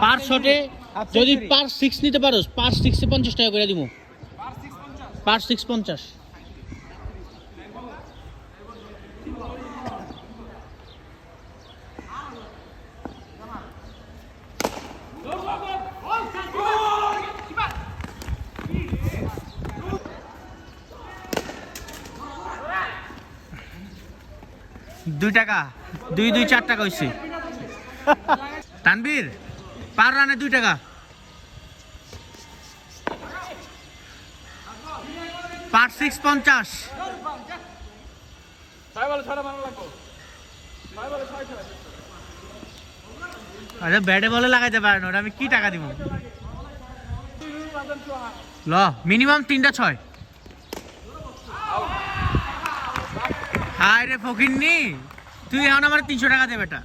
পার শটে যদি পার 6 নিতে পারোস, পার 6 এ 50 টাকা করে দিমু। পার 6 50। টাকা 2 4 টাকা হইছে। তানবীর পার রানে 2 টাকা, পার 6 50। আরে ব্যাটে বলে লাগাইতে পারে না, আমি কি টাকা দিব? ল মিনিমাম 3টা 6। হায় রে ফকিন্নি, তুই এখন আমার 300 টাকা দে বেটা।